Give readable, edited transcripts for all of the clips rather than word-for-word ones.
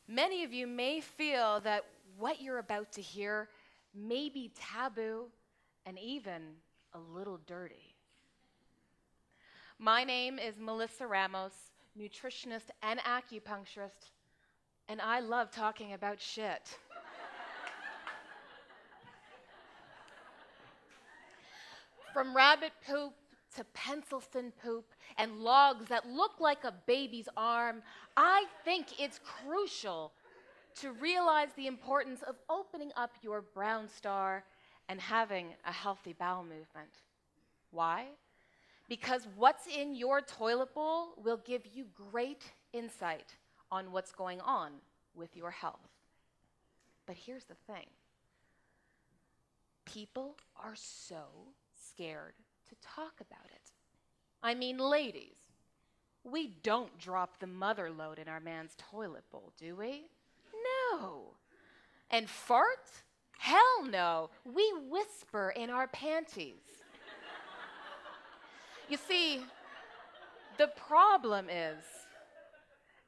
Many of you may feel that what you're about to hear may be taboo and even a little dirty. My name is Melissa Ramos, nutritionist and acupuncturist, and I love talking about shit. From rabbit poop to pencil thin poop and logs that look like a baby's arm, I think it's crucial to realize the importance of opening up your brown star and having a healthy bowel movement. Why? Because what's in your toilet bowl will give you great insight on what's going on with your health. But here's the thing. People are so scared to talk about it. I mean, ladies, we don't drop the mother load in our man's toilet bowl, do we? No. And fart? Hell no. We whisper in our panties. You see, the problem is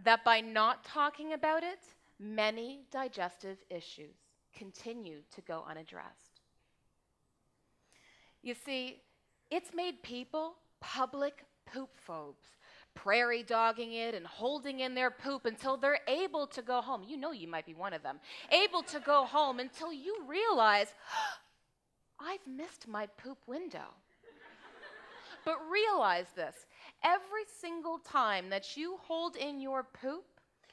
that by not talking about it, many digestive issues continue to go unaddressed. You see, it's made people public poop phobes, prairie dogging it and holding in their poop until they're able to go home. You know you might be one of them. Able to go home until you realize, I've missed my poop window. But realize this, every single time that you hold in your poop,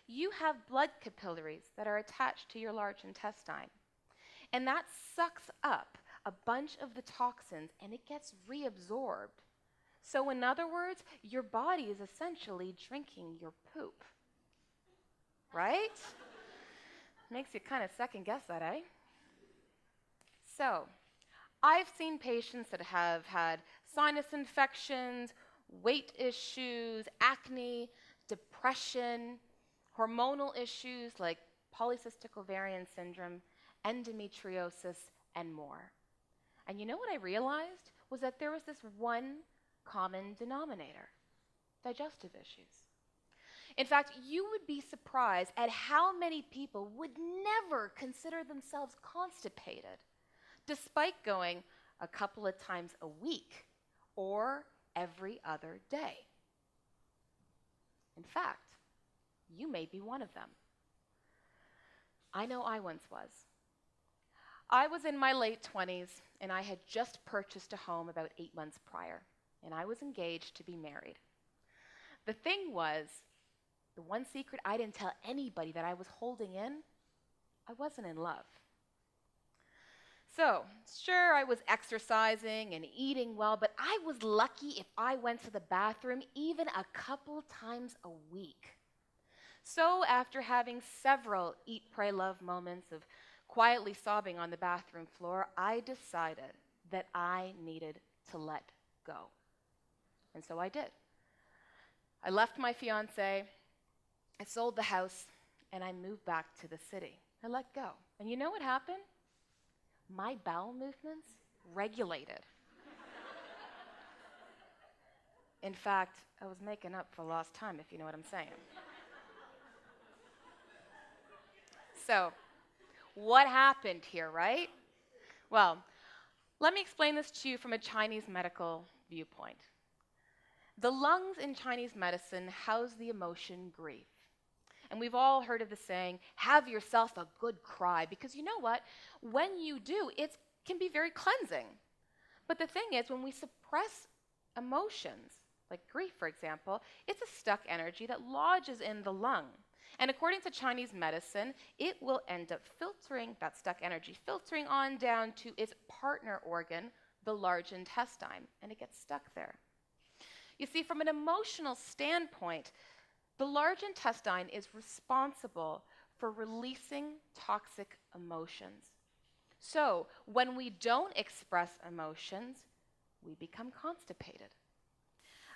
you have blood capillaries that are attached to your large intestine. And that sucks up a bunch of the toxins and it gets reabsorbed. So in other words, your body is essentially drinking your poop. Right? Makes you kind of second guess that, eh? So, I've seen patients that have had sinus infections, weight issues, acne, depression, hormonal issues like polycystic ovarian syndrome, endometriosis, and more. And you know what I realized was that there was this one common denominator: digestive issues. In fact, you would be surprised at how many people would never consider themselves constipated, despite going a couple of times a week or every other day. In fact, you may be one of them. I know I once was. I was in my late 20s, and I had just purchased a home about 8 months prior, and I was engaged to be married. The thing was, the one secret I didn't tell anybody that I was holding in, I wasn't in love. So, sure, I was exercising and eating well, but I was lucky if I went to the bathroom even a couple times a week. So, after having several eat, pray, love moments of quietly sobbing on the bathroom floor, I decided that I needed to let go. And so I did. I left my fiancé, I sold the house, and I moved back to the city. I let go. And you know what happened? My bowel movements regulated. In fact, I was making up for lost time, if you know what I'm saying. So, what happened here, right? Well, let me explain this to you from a Chinese medical viewpoint. The lungs in Chinese medicine house the emotion grief. And we've all heard of the saying, have yourself a good cry, because you know what? When you do, it can be very cleansing. But the thing is, when we suppress emotions, like grief, for example, it's a stuck energy that lodges in the lung. And according to Chinese medicine, it will end up filtering that stuck energy, filtering on down to its partner organ, the large intestine, and it gets stuck there. You see, from an emotional standpoint, the large intestine is responsible for releasing toxic emotions. So, when we don't express emotions, we become constipated.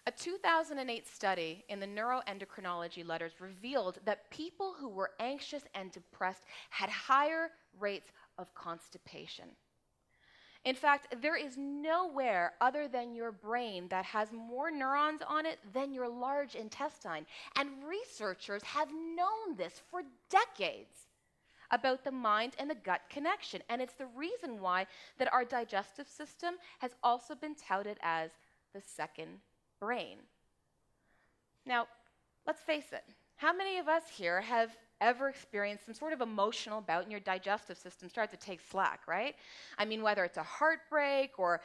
A 2008 study in the neuroendocrinology letters revealed that people who were anxious and depressed had higher rates of constipation. In fact, there is nowhere other than your brain that has more neurons on it than your large intestine. And researchers have known this for decades about the mind and the gut connection. And it's the reason why that our digestive system has also been touted as the second brain. Now, let's face it. How many of us here have ever experienced some sort of emotional bout and your digestive system starts to take slack, right? I mean, whether it's a heartbreak or,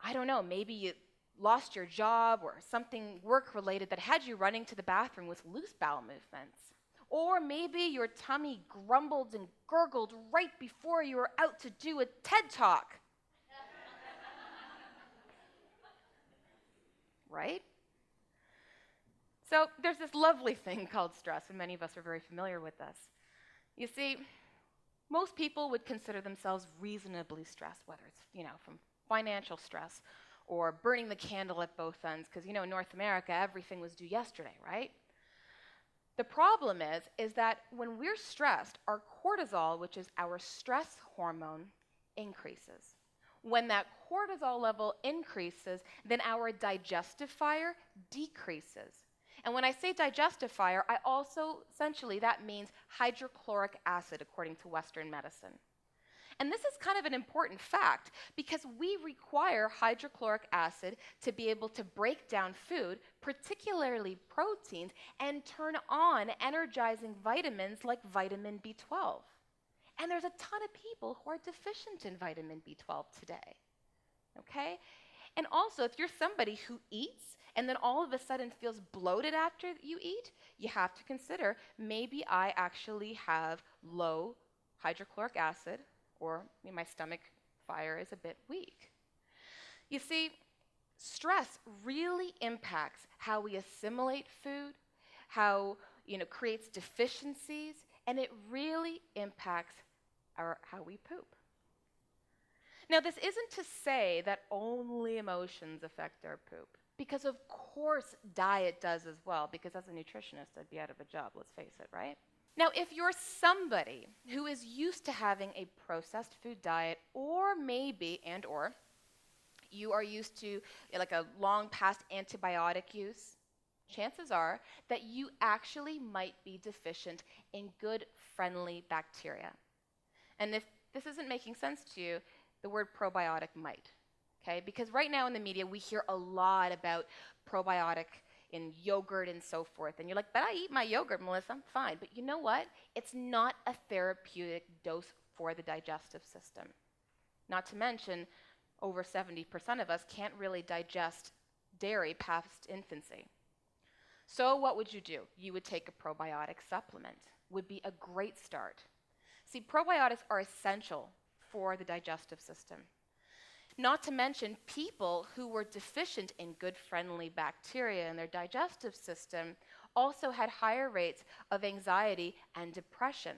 I don't know, maybe you lost your job or something work-related that had you running to the bathroom with loose bowel movements. Or maybe your tummy grumbled and gurgled right before you were out to do a TED Talk. Right? So there's this lovely thing called stress, and many of us are very familiar with this. You see, most people would consider themselves reasonably stressed, whether it's, from financial stress or burning the candle at both ends, because, in North America, everything was due yesterday, right? The problem is that when we're stressed, our cortisol, which is our stress hormone, increases. When that cortisol level increases, then our digestive fire decreases. And when I say digestive fire, I also, essentially, that means hydrochloric acid, according to Western medicine. And this is kind of an important fact because we require hydrochloric acid to be able to break down food, particularly proteins, and turn on energizing vitamins like vitamin B12. And there's a ton of people who are deficient in vitamin B12 today, okay? And also, if you're somebody who eats and then all of a sudden feels bloated after you eat, you have to consider maybe I actually have low hydrochloric acid or my stomach fire is a bit weak. You see, stress really impacts how we assimilate food, how creates deficiencies, and it really impacts how we poop. Now, this isn't to say that only emotions affect our poop, because of course diet does as well, because as a nutritionist, I'd be out of a job, let's face it, right? Now, if you're somebody who is used to having a processed food diet, or maybe, or you are used to like a long past antibiotic use, chances are that you actually might be deficient in good, friendly bacteria. And if this isn't making sense to you, the word probiotic might, okay? Because right now in the media, we hear a lot about probiotic in yogurt and so forth. And you're like, but I eat my yogurt, Melissa, I'm fine. But you know what? It's not a therapeutic dose for the digestive system. Not to mention, over 70% of us can't really digest dairy past infancy. So what would you do? You would take a probiotic supplement. Would be a great start. See, probiotics are essential for the digestive system. Not to mention, people who were deficient in good, friendly bacteria in their digestive system also had higher rates of anxiety and depression.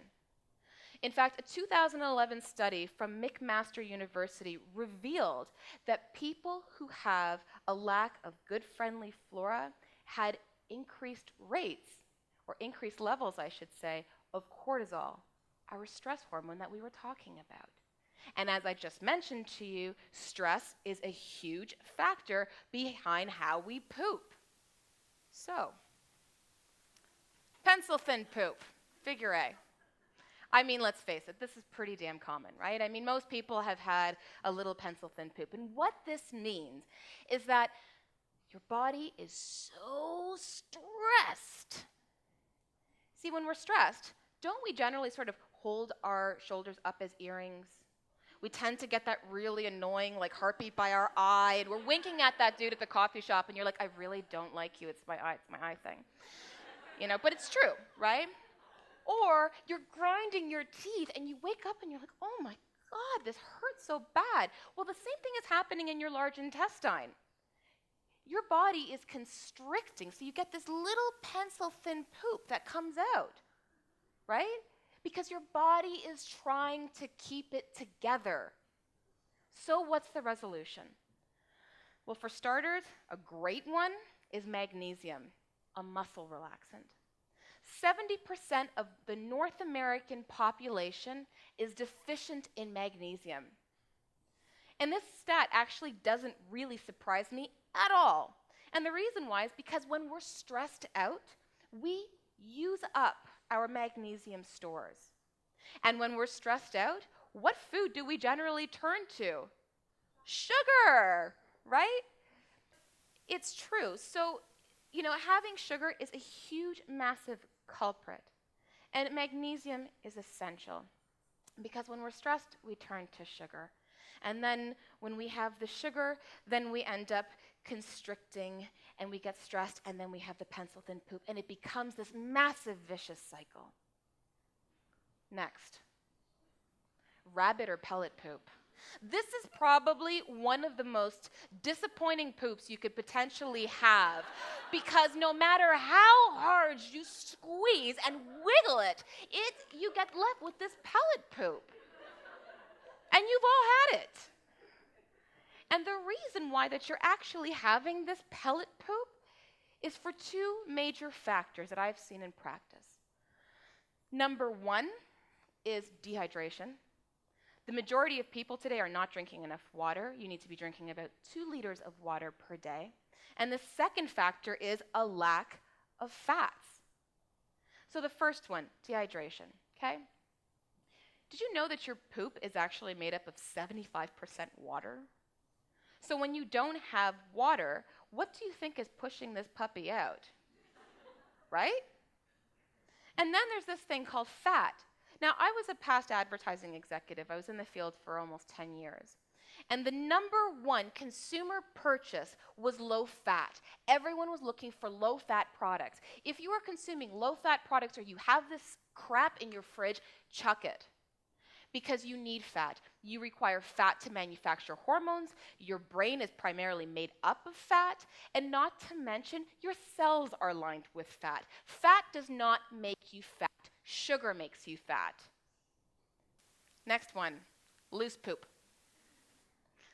In fact, a 2011 study from McMaster University revealed that people who have a lack of good, friendly flora had increased rates, or increased levels, I should say, of cortisol, our stress hormone that we were talking about. And as I just mentioned to you, stress is a huge factor behind how we poop. So, pencil-thin poop, figure A. I mean, let's face it, this is pretty damn common, right? I mean, most people have had a little pencil-thin poop. And what this means is that your body is so stressed. See, when we're stressed, don't we generally sort of hold our shoulders up as earrings? We tend to get that really annoying, like, heartbeat by our eye, and we're winking at that dude at the coffee shop, and you're like, I really don't like you, it's my eye thing. But it's true, right? Or you're grinding your teeth, and you wake up, and you're like, oh my God, this hurts so bad. Well, the same thing is happening in your large intestine. Your body is constricting, so you get this little pencil-thin poop that comes out, right? Because your body is trying to keep it together. So what's the resolution? Well, for starters, a great one is magnesium, a muscle relaxant. 70% of the North American population is deficient in magnesium. And this stat actually doesn't really surprise me at all. And the reason why is because when we're stressed out, we use up our magnesium stores. And when we're stressed out, what food do we generally turn to? Sugar, right? It's true. So, having sugar is a huge, massive culprit. And magnesium is essential because when we're stressed, we turn to sugar. And then when we have the sugar, then we end up constricting and we get stressed, and then we have the pencil-thin poop, and it becomes this massive vicious cycle. Next, rabbit or pellet poop. This is probably one of the most disappointing poops you could potentially have because no matter how hard you squeeze and wiggle it, you get left with this pellet poop. And you've all had it. And the reason why that you're actually having this pellet poop is for two major factors that I've seen in practice. Number one is dehydration. The majority of people today are not drinking enough water. You need to be drinking about 2 liters of water per day. And the second factor is a lack of fats. So the first one, dehydration, okay? Did you know that your poop is actually made up of 75% water? So when you don't have water, what do you think is pushing this puppy out? Right? And then there's this thing called fat. Now, I was a past advertising executive. I was in the field for almost 10 years. And the number one consumer purchase was low fat. Everyone was looking for low-fat products. If you are consuming low-fat products or you have this crap in your fridge, chuck it. Because you need fat. You require fat to manufacture hormones. Your brain is primarily made up of fat. And not to mention, your cells are lined with fat. Fat does not make you fat. Sugar makes you fat. Next one, loose poop.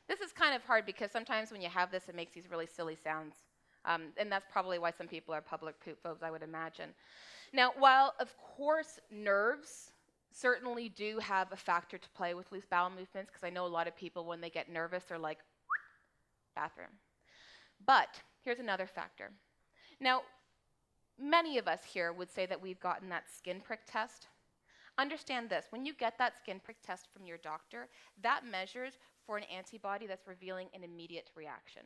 This is kind of hard because sometimes when you have this, it makes these really silly sounds. And that's probably why some people are public poop phobes, I would imagine. Now, while, of course, nerves certainly do have a factor to play with loose bowel movements, because I know a lot of people, when they get nervous, are like, bathroom. But here's another factor. Now, many of us here would say that we've gotten that skin prick test. Understand this, when you get that skin prick test from your doctor, that measures for an antibody that's revealing an immediate reaction.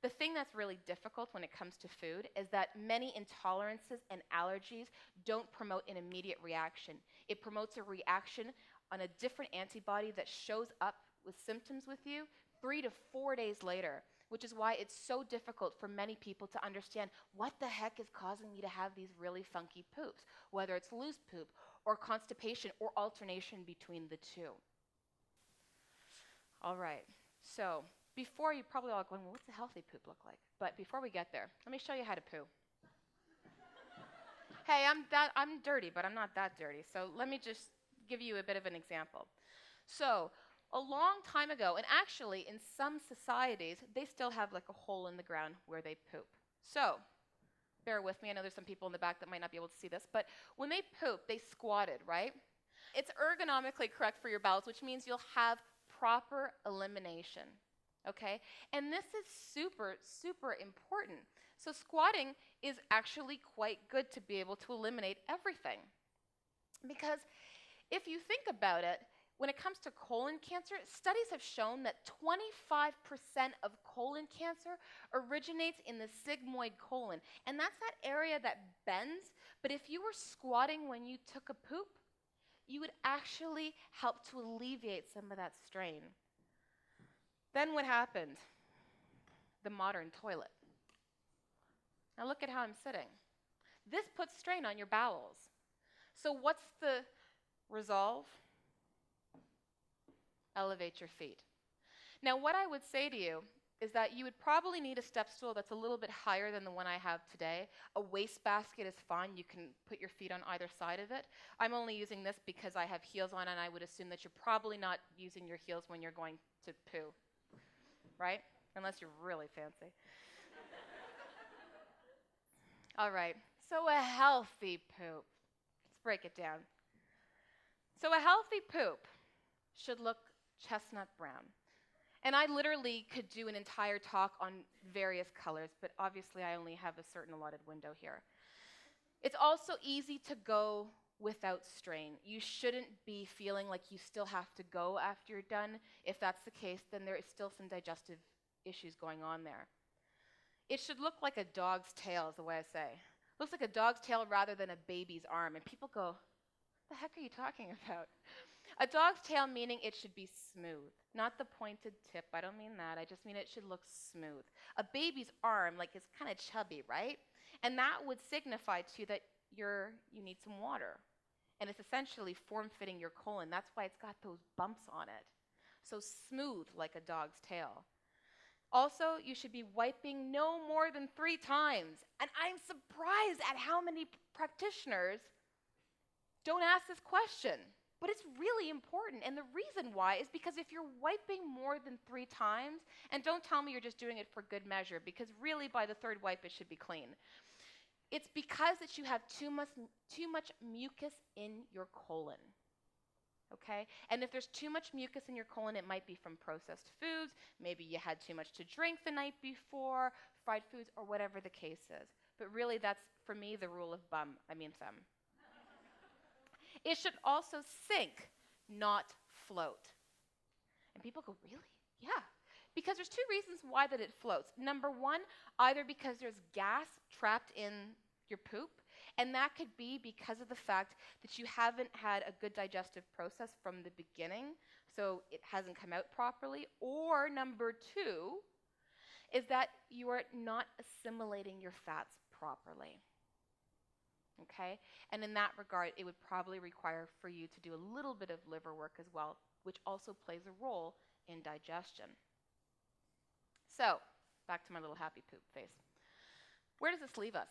The thing that's really difficult when it comes to food is that many intolerances and allergies don't promote an immediate reaction. It promotes a reaction on a different antibody that shows up with symptoms with you 3 to 4 days later, which is why it's so difficult for many people to understand what the heck is causing me to have these really funky poops, whether it's loose poop or constipation or alternation between the two. All right, so before you probably all going, well, what's a healthy poop look like? But before we get there, let me show you how to poo. Hey, I'm dirty, but I'm not that dirty. So let me just give you a bit of an example. So a long time ago, and actually in some societies, they still have like a hole in the ground where they poop. So bear with me. I know there's some people in the back that might not be able to see this, but when they poop, they squatted, right? It's ergonomically correct for your bowels, which means you'll have proper elimination. Okay? And this is super, super important. So squatting is actually quite good to be able to eliminate everything. Because if you think about it, when it comes to colon cancer, studies have shown that 25% of colon cancer originates in the sigmoid colon. And that's that area that bends. But if you were squatting when you took a poop, you would actually help to alleviate some of that strain. Then what happened? The modern toilet. Now look at how I'm sitting. This puts strain on your bowels. So what's the resolve? Elevate your feet. Now what I would say to you is that you would probably need a step stool that's a little bit higher than the one I have today. A wastebasket is fine. You can put your feet on either side of it. I'm only using this because I have heels on, and I would assume that you're probably not using your heels when you're going to poo. Right? Unless you're really fancy. All right, so a healthy poop. Let's break it down. So a healthy poop should look chestnut brown. And I literally could do an entire talk on various colors, but obviously I only have a certain allotted window here. It's also easy to go without strain. You shouldn't be feeling like you still have to go after you're done. If that's the case, then there is still some digestive issues going on there. It should look like a dog's tail, is the way I say. It looks like a dog's tail rather than a baby's arm. And people go, "What the heck are you talking about?" A dog's tail meaning it should be smooth, not the pointed tip. I don't mean that. I just mean it should look smooth. A baby's arm, like, is kind of chubby, right? And that would signify to you that you need some water. And it's essentially form-fitting your colon. That's why it's got those bumps on it. So smooth like a dog's tail. Also, you should be wiping no more than 3 times. And I'm surprised at how many practitioners don't ask this question. But it's really important. And the reason why is because if you're wiping more than 3 times, and don't tell me you're just doing it for good measure, because really by the 3rd wipe it should be clean. It's because that you have too much mucus in your colon. Okay? And if there's too much mucus in your colon, it might be from processed foods, maybe you had too much to drink the night before, fried foods, or whatever the case is. But really that's, for me, the rule of thumb. It should also sink, not float. And people go, "Really?" Yeah. Because there's 2 reasons why that it floats. Number 1, either because there's gas trapped in your poop, and that could be because of the fact that you haven't had a good digestive process from the beginning, so it hasn't come out properly. Or number 2 is that you are not assimilating your fats properly. Okay? And in that regard, it would probably require for you to do a little bit of liver work as well, which also plays a role in digestion. So, back to my little happy poop face. Where does this leave us?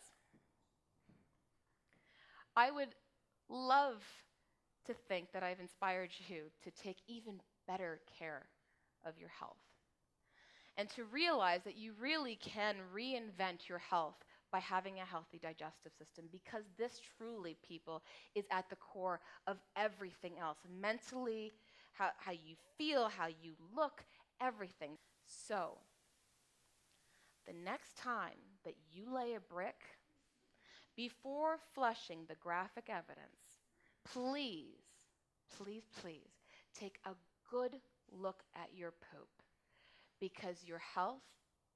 I would love to think that I've inspired you to take even better care of your health and to realize that you really can reinvent your health by having a healthy digestive system, because this truly, people, is at the core of everything else. Mentally, how you feel, how you look, everything. So, the next time that you lay a brick, before flushing the graphic evidence, please, please, please take a good look at your poop, because your health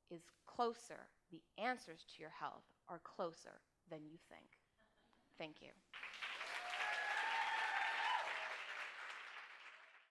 is closer. The answers to your health are closer than you think. Thank you.